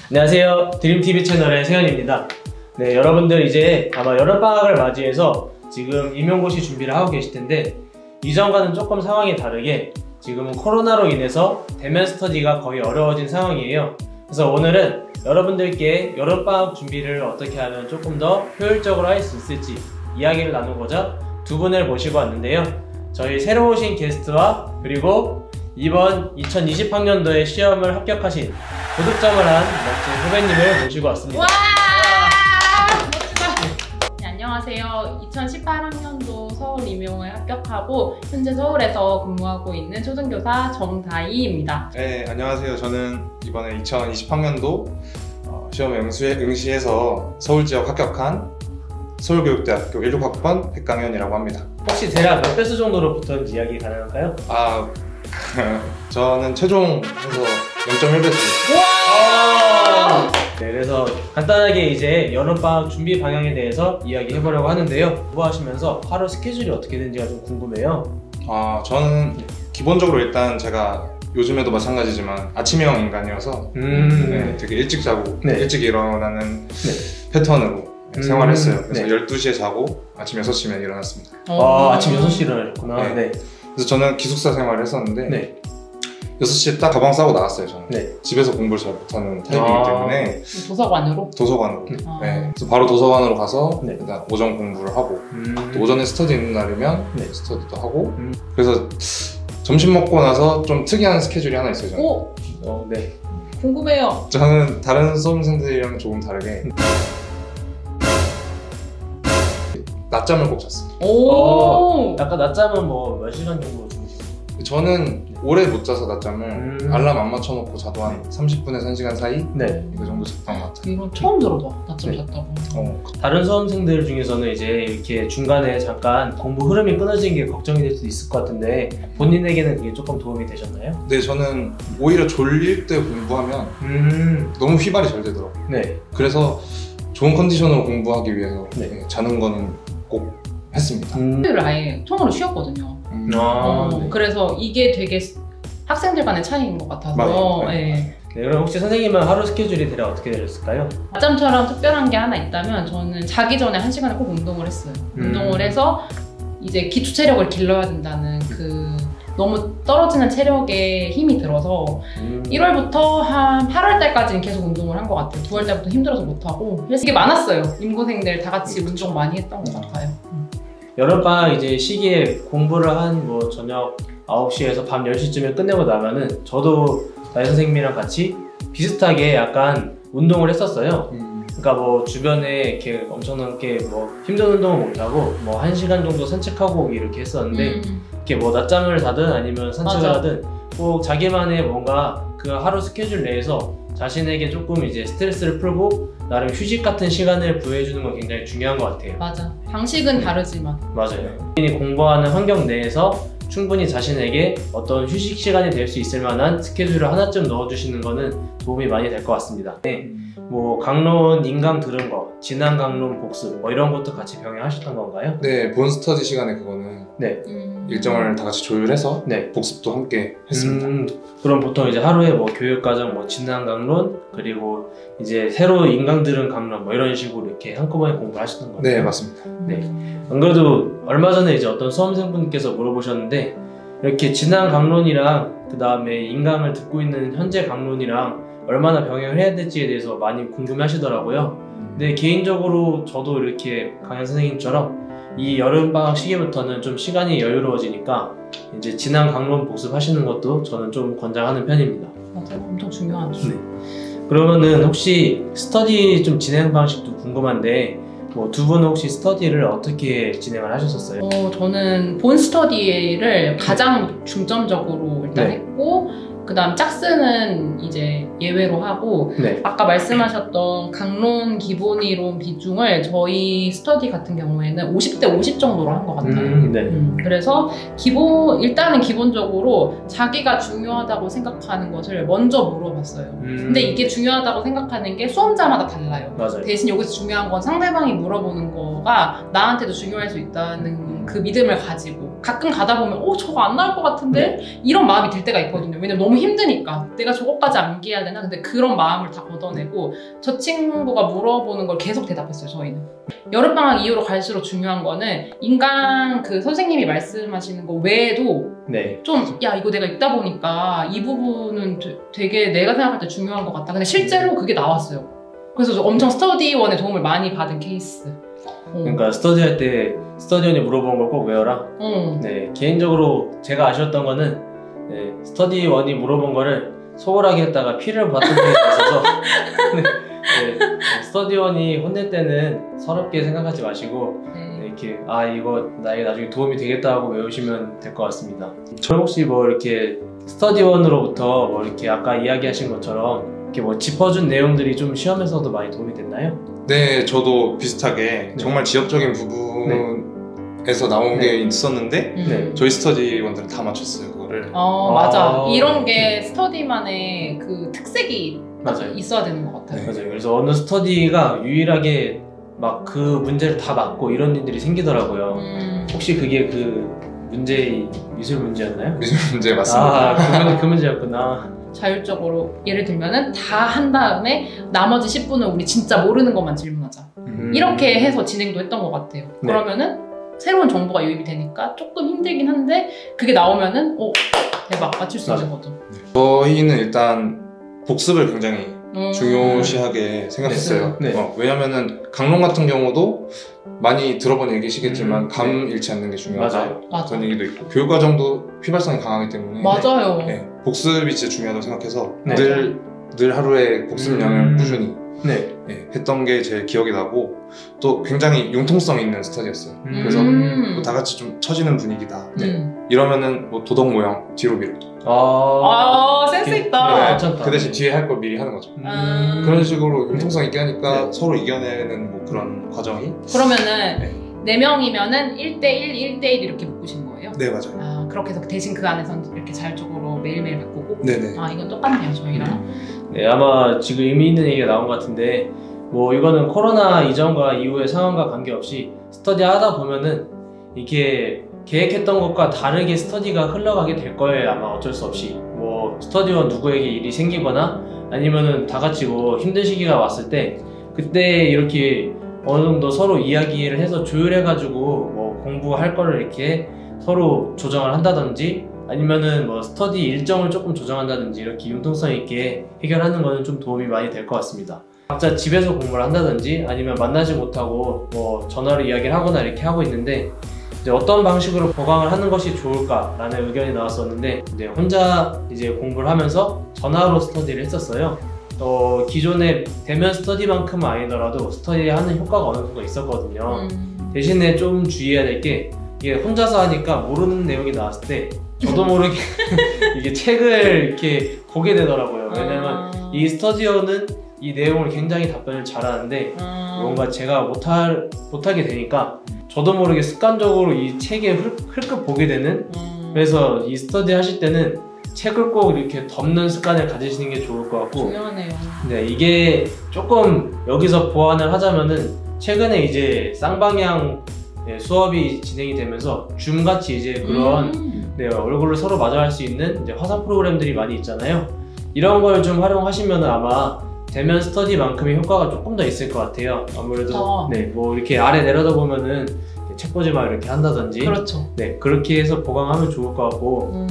안녕하세요. 드림TV 채널의 세현입니다. 네, 여러분들 이제 아마 여름방학을 맞이해서 지금 임용고시 준비를 하고 계실 텐데 이전과는 조금 상황이 다르게 지금은 코로나로 인해서 대면 스터디가 거의 어려워진 상황이에요. 그래서 오늘은 여러분들께 여름방학 준비를 어떻게 하면 조금 더 효율적으로 할 수 있을지 이야기를 나누고자 두 분을 모시고 왔는데요. 저희 새로 오신 게스트와 그리고 이번 2020학년도에 시험을 합격하신 고득점을 한 멋진 후배님을 모시고 왔습니다. 와! 멋지다! 네, 안녕하세요. 2018학년도 서울 임용을 합격하고 현재 서울에서 근무하고 있는 초등교사 정다희입니다. 네, 안녕하세요. 저는 이번에 2020학년도 시험에 응시해서 서울 지역 합격한 서울교육대학교 16학번 백강현이라고 합니다. 혹시 대략 몇 배수 정도로 붙었는지 이야기 가능할까요? 저는 최종에서 0.1배수. 와! 네, 그래서 간단하게 이제 여름방학 준비 방향에 대해서 이야기해보려고 하는데요. 공부하시면서 하루 스케줄이 어떻게 되는지가 좀 궁금해요. 저는 기본적으로 일단 제가 요즘에도 마찬가지지만 아침형 인간이어서 네, 되게 일찍 자고 일찍 일어나는 패턴으로 생활했어요. 그래서 12시에 자고 아침 6시면 일어났습니다. 아침 6시에 일어나셨구나. 네. 그래서 저는 기숙사 생활을 했었는데 6시에 딱 가방 싸고 나왔어요. 저는 집에서 공부를 잘 못하는 타입이기 때문에 도서관으로? 도서관으로. 네. 그래서 바로 도서관으로 가서 일단 오전 공부를 하고 또 오전에 스터디 있는 날이면 스터디도 하고 그래서 점심 먹고 나서 좀 특이한 스케줄이 하나 있어요. 저는. 네. 궁금해요. 저는 다른 수험생들이랑 조금 다르게 낮잠을 꼭 잤어요. 약간 낮잠은 뭐 몇 시간 정도 주무시나요? 저는 오래 못 자서 낮잠을 알람 안 맞춰놓고 자도 한 30분에서 1시간 사이? 그 정도 잤던 것 같아요. 이건 처음 들어봐. 낮잠 잤다고. 다른 수험생들 중에서는 이제 이렇게 중간에 잠깐 공부 흐름이 끊어지는 게 걱정이 될 수도 있을 것 같은데 본인에게는 그게 조금 도움이 되셨나요? 네, 저는 오히려 졸릴 때 공부하면 너무 휘발이 잘 되더라고요. 그래서 좋은 컨디션으로 공부하기 위해서 자는 거는 꼭 했습니다. 토요일을 아예 통으로 쉬었거든요. 그래서 이게 되게 학생들 간의 차이인 것 같아서. 그럼 혹시 선생님은 하루 스케줄이 대략 어떻게 되셨을까요? 낮잠처럼 특별한 게 하나 있다면 저는 자기 전에 1시간을 꼭 운동을 했어요. 운동을 해서 이제 기초 체력을 길러야 된다는 너무 떨어지는 체력에 힘이 들어서 1월부터 한 8월 달까지는 계속 운동을 한 것 같아요. 9월 달부터 힘들어서 못하고. 그래서 이게 많았어요. 임고생들 다 같이 운동 많이 했던 것 같아요. 여름방학 이제 시기에 공부를 한 뭐 저녁 9시에서 밤 10시쯤에 끝내고 나면은 저도 다희 선생님이랑 같이 비슷하게 약간 운동을 했었어요. 그러니까 뭐 주변에 이렇게 엄청나게 뭐 힘든 운동을 못하고 뭐 1시간 정도 산책하고 오기 이렇게 했었는데 이렇게 뭐 낮잠을 자든 아니면 산책을 하든 꼭 자기만의 뭔가 그 하루 스케줄 내에서 자신에게 조금 이제 스트레스를 풀고 나름 휴식 같은 시간을 부여해주는 건 굉장히 중요한 것 같아요. 맞아. 방식은 다르지만. 맞아요. 본인이 공부하는 환경 내에서 충분히 자신에게 어떤 휴식 시간이 될 수 있을 만한 스케줄을 하나쯤 넣어주시는 거는 도움이 많이 될 것 같습니다. 뭐 강론, 인강 들은 거, 지난 강론 복습 뭐 이런 것도 같이 병행하셨던 건가요? 네, 본 스터디 시간에 그거는 일정을 다 같이 조율해서 복습도 함께 했습니다. 그럼 보통 이제 하루에 뭐 교육과정, 뭐 지난 강론, 그리고 이제 새로 인강 들은 강론 뭐 이런 식으로 이렇게 한꺼번에 공부를 하셨던 거예요? 네, 맞습니다. 안 그래도 얼마 전에 이제 어떤 수험생분께서 물어보셨는데 이렇게 지난 강론이랑 그 다음에 인강을 듣고 있는 현재 강론이랑 얼마나 병행을 해야 될지에 대해서 많이 궁금해 하시더라고요. 근데 개인적으로 저도 이렇게 강연 선생님처럼 이 여름방학 시기부터는 좀 시간이 여유로워지니까 이제 지난 강론 복습하시는 것도 저는 좀 권장하는 편입니다. 맞아요. 엄청 중요하죠. 그러면은 혹시 스터디 좀 진행 방식도 궁금한데 뭐 두 분은 혹시 스터디를 어떻게 진행을 하셨었어요? 저는 본 스터디를 가장 중점적으로 일단 했고 그 다음 짝스는 이제 예외로 하고 아까 말씀하셨던 강론, 기본이론 비중을 저희 스터디 같은 경우에는 50대 50 정도로 한 것 같아요. 그래서 일단은 기본적으로 자기가 중요하다고 생각하는 것을 먼저 물어봤어요. 근데 이게 중요하다고 생각하는 게 수험자마다 달라요. 대신 여기서 중요한 건 상대방이 물어보는 거가 나한테도 중요할 수 있다는 그 믿음을 가지고 가끔 가다 보면 저거 안 나올 것 같은데 이런 마음이 들 때가 있거든요. 왜냐면 너무 힘드니까 내가 저거까지 암기해야 되나? 근데 그런 마음을 다 걷어내고 저 친구가 물어보는 걸 계속 대답했어요. 저희는 여름방학 이후로 갈수록 중요한 거는 인강 그 선생님이 말씀하시는 거 외에도 좀 야 이거 내가 읽다 보니까 이 부분은 되게 내가 생각할 때 중요한 것 같다. 근데 실제로 그게 나왔어요. 그래서 저 엄청 스터디원의 도움을 많이 받은 케이스. 그러니까 스터디할 때 스터디원이 물어본 걸 꼭 외워라. 네, 개인적으로 제가 아쉬웠던 거는 스터디원이 물어본 거를 소홀하게 했다가 피를 봤던 적이 있어서 스터디원이 혼낼 때는 서럽게 생각하지 마시고 이렇게 이거 나에게 나중에 도움이 되겠다 하고 외우시면 될 것 같습니다. 저 혹시 뭐 이렇게 스터디원으로부터 뭐 이렇게 아까 이야기하신 것처럼 이렇게 뭐 짚어준 내용들이 좀 시험에서도 많이 도움이 됐나요? 네, 저도 비슷하게 정말 지역적인 부분에서 나온 게 있었는데 저희 스터디원들은 다 맞췄어요, 그거를. 맞아. 이런 게 스터디만의 그 특색이 맞아요. 있어야 되는 것 같아요. 맞아요. 그래서 어느 스터디가 유일하게 막 그 문제를 다 맞고 이런 일들이 생기더라고요. 혹시 그게 그 미술 문제였나요? 미술 문제 맞습니다. 그 문제였구나. 자율적으로 예를 들면은 다 한 다음에 나머지 10분은 우리 진짜 모르는 것만 질문하자. 이렇게 해서 진행도 했던 것 같아요. 그러면은 새로운 정보가 유입이 되니까 조금 힘들긴 한데 그게 나오면은 대박 맞출 수 있는 거죠. 저희는 일단 복습을 굉장히 중요시하게 생각했어요. 왜냐면은 강론 같은 경우도 많이 들어본 얘기시겠지만 감 잃지 않는 게 중요하다. 그런 얘기도 있고 교육과정도 휘발성이 강하기 때문에 맞아요. 복습이 진짜 중요하다고 생각해서 늘 하루에 복습량을 꾸준히 했던 게 제일 기억이 나고 또 굉장히 융통성 있는 스터디였어요. 그래서 뭐 다 같이 좀 처지는 분위기다. 이러면은 뭐 도덕 모형 뒤로 밀어. 센스 있다. 그 대신 뒤에 할 걸 미리 하는 거죠. 그런 식으로 융통성 있게 하니까 서로 이겨내는 뭐 그런 과정이. 그러면은 4명이면은 1대1, 1대1 이렇게 묶으신 거예요? 네, 맞아요. 그렇게 해서 대신 그 안에서 이렇게 자율적으로 매일매일 바꾸고? 네네. 이건 똑같네요, 저희랑. 네, 아마 지금 의미 있는 얘기가 나온 것 같은데 뭐 이거는 코로나 이전과 이후의 상황과 관계없이 스터디 하다 보면은 이렇게 계획했던 것과 다르게 스터디가 흘러가게 될 거예요. 아마 어쩔 수 없이 뭐 스터디원 누구에게 일이 생기거나 아니면은 다 같이 뭐 힘든 시기가 왔을 때 그때 이렇게 어느 정도 서로 이야기를 해서 조율해가지고 뭐 공부할 거를 이렇게 서로 조정을 한다든지 아니면은 뭐 스터디 일정을 조금 조정한다든지 이렇게 융통성 있게 해결하는 거는 좀 도움이 많이 될 것 같습니다. 각자 집에서 공부를 한다든지 아니면 만나지 못하고 뭐 전화로 이야기를 하거나 이렇게 하고 있는데 이제 어떤 방식으로 보강을 하는 것이 좋을까라는 의견이 나왔었는데 이제 혼자 이제 공부를 하면서 전화로 스터디를 했었어요. 기존의 대면 스터디만큼은 아니더라도 스터디하는 효과가 어느 정도 있었거든요. 대신에 좀 주의해야 될 게 이게 혼자서 하니까 모르는 내용이 나왔을 때 저도 모르게 이게 책을 이렇게 보게 되더라고요. 왜냐면 이 스터디어는 이 내용을 굉장히 답변을 잘하는데 뭔가 제가 못하게 되니까 저도 모르게 습관적으로 이 책에 흘끗 보게 되는 그래서 이 스터디 하실 때는 책을 꼭 이렇게 덮는 습관을 가지시는 게 좋을 것 같고 중요하네요. 네, 이게 조금 여기서 보완을 하자면은 최근에 이제 쌍방향 수업이 진행이 되면서 줌같이 이제 그런 얼굴을 서로 마주할 수 있는 이제 화상 프로그램들이 많이 있잖아요. 이런 걸 좀 활용하시면 아마 대면 스터디만큼의 효과가 조금 더 있을 것 같아요. 아무래도 뭐 이렇게 아래 내려다 보면은 책 보지 마 이렇게 한다든지 그렇죠. 그렇게 해서 보강하면 좋을 것 같고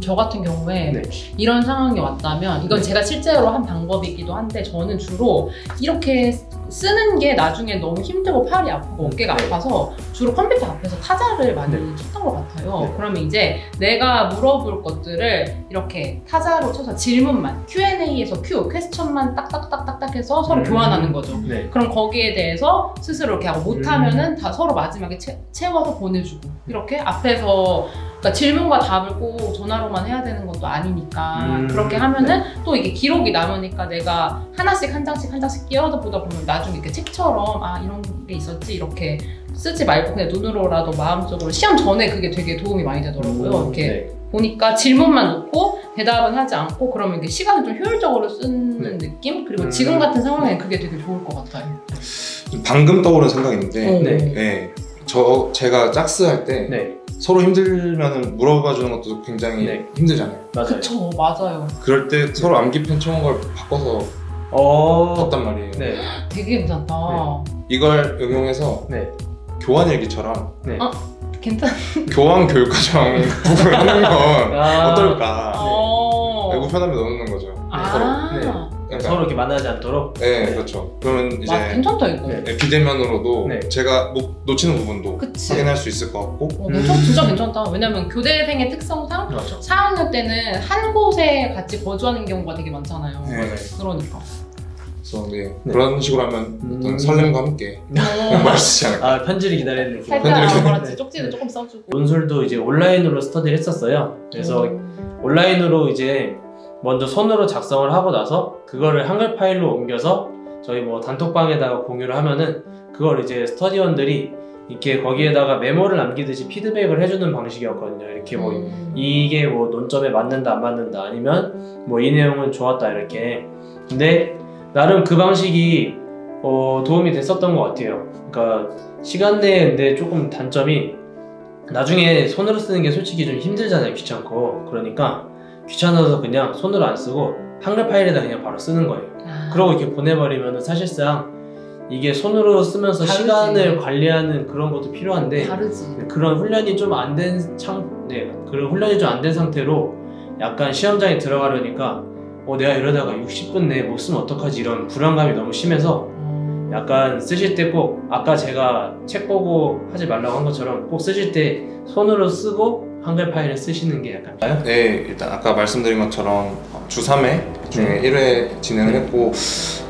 저 같은 경우에 이런 상황이 왔다면 이건 제가 실제로 한 방법이기도 한데 저는 주로 이렇게 쓰는 게 나중에 너무 힘들고 팔이 아프고 어깨가 아파서 주로 컴퓨터 앞에서 타자를 많이 쳤던 것 같아요. 그러면 이제 내가 물어볼 것들을 이렇게 타자로 쳐서 질문만 Q&A에서 퀘스천만 딱딱딱딱딱 해서 서로 교환하는 거죠. 그럼 거기에 대해서 스스로 이렇게 하고 못하면은 다 서로 마지막에 채워서 보내주고 이렇게 앞에서 그러니까 질문과 답을 꼭 전화로만 해야 되는 것도 아니니까 그렇게 하면은 또 이게 기록이 남으니까 내가 하나씩 한 장씩 끼워다 보다 보면 나중에 이렇게 책처럼 이런 게 있었지 이렇게 쓰지 말고 그냥 눈으로라도 마음속으로 시험 전에 그게 되게 도움이 많이 되더라고요. 이렇게 보니까 질문만 놓고 대답은 하지 않고 그러면 이게 시간을 좀 효율적으로 쓰는 느낌? 그리고 지금 같은 상황에는 그게 되게 좋을 것 같아요. 방금 떠오른 생각인데 제가 짝스 할 때 서로 힘들면 물어봐 주는 것도 굉장히 네. 힘들잖아요. 맞아요. 그쵸, 맞아요. 그럴 때 서로 암기 펜쳐온 걸 바꿔서 봤단 말이에요. 네. 되게 괜찮다. 이걸 응용해서 네. 교환 일기처럼 네. 괜찮. 교환 교육과정 부분 하는 건 아. 어떨까? 어. 우편함에 넣는 거죠. 서로. 아. 그러니까 서로 이렇게 만나지 않도록. 네, 그렇죠. 그러면 이제 괜찮다 이거. 네. 비대면으로도 네. 제가 놓치는 부분도 그치. 확인할 수 있을 것 같고. 진짜 괜찮다. 왜냐면 교대생의 특성상 맞죠. 4학년 때는 한 곳에 같이 거주하는 경우가 되게 많잖아요. 네. 그러니까. 그래서 네. 네. 그런 식으로 하면 어떤 설렘과 함께 공부할 수 있지 않을까. 아, 편지를 기다리는 느낌. 살짝 그렇지. 쪽지도 조금 써주고. 논술도 이제 온라인으로 스터디를 했었어요. 그래서 온라인으로 이제 먼저 손으로 작성을 하고 나서 그거를 한글 파일로 옮겨서 저희 뭐 단톡방에다가 공유를 하면은 그걸 이제 스터디원들이 이렇게 거기에다가 메모를 남기듯이 피드백을 해주는 방식이었거든요. 이렇게 뭐 이게 뭐 논점에 맞는다 안 맞는다 아니면 뭐 이 내용은 좋았다 이렇게. 근데 나름 그 방식이 도움이 됐었던 것 같아요. 그러니까 시간 내에 근데 조금 단점이 나중에 손으로 쓰는 게 솔직히 좀 힘들잖아요. 귀찮고. 그러니까 귀찮아서 그냥 손으로 안 쓰고 한글 파일에다 그냥 바로 쓰는 거예요. 그러고 이렇게 보내버리면 사실상 이게 손으로 쓰면서 다르지. 시간을 관리하는 그런 것도 필요한데 다르지. 그런 훈련이 좀 안 된 그런 훈련이 좀 안 된 상태로 약간 시험장에 들어가려니까 내가 이러다가 60분 내에 못 쓰면 어떡하지 이런 불안감이 너무 심해서 약간 쓰실 때 꼭 아까 제가 책 보고 하지 말라고 한 것처럼 꼭 쓰실 때 손으로 쓰고 한글 파일을 쓰시는 게 약간 네, 일단 아까 말씀드린 것처럼 주 3회 중에 1회 진행을 했고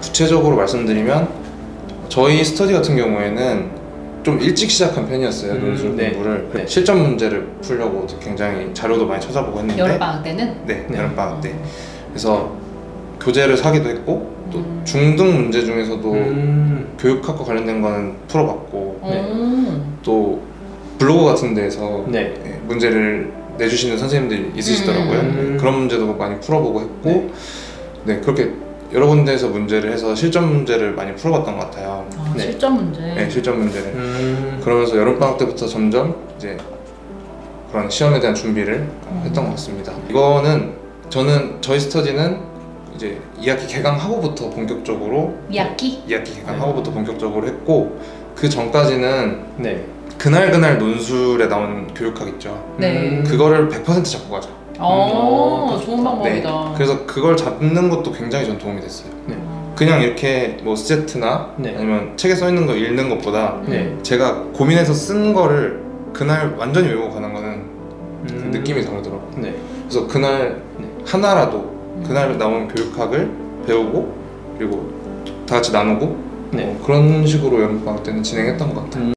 구체적으로 말씀드리면 저희 스터디 같은 경우에는 좀 일찍 시작한 편이었어요. 논술 공부를. 네. 실전 문제를 풀려고 굉장히 자료도 많이 찾아보고 했는데 여름방학 때는? 네, 여름방학 때. 그래서 교재를 사기도 했고 또 중등 문제 중에서도 교육학과 관련된 거는 풀어봤고 또 블로그 같은 데에서 문제를 내주시는 선생님들이 있으시더라고요. 그런 문제도 많이 풀어보고 했고 그렇게 여러 군데에서 문제를 해서 실전 문제를 많이 풀어봤던 것 같아요. 실전 문제? 네, 실전 문제를. 그러면서 여름방학 때부터 점점 이제 그런 시험에 대한 준비를 했던 것 같습니다. 이거는 저희 스터디는 이제 2학기 개강하고부터 본격적으로 2학기? 2학기 개강하고부터 본격적으로 했고 그 전까지는 그날 논술에 나오는 교육학 있죠. 그거를 100% 잡고 가죠. 좋은 방법이다. 그래서 그걸 잡는 것도 굉장히 전 도움이 됐어요. 그냥 이렇게 뭐 세트나 아니면 책에 써 있는 거 읽는 것보다 제가 고민해서 쓴 거를 그날 완전히 외우고 가는 거는 그 느낌이 다르더라고요. 그래서 그날 하나라도 그날 나온 교육학을 배우고 그리고 다 같이 나누고 그런 식으로 여름방학 때는 진행했던 것 같아요.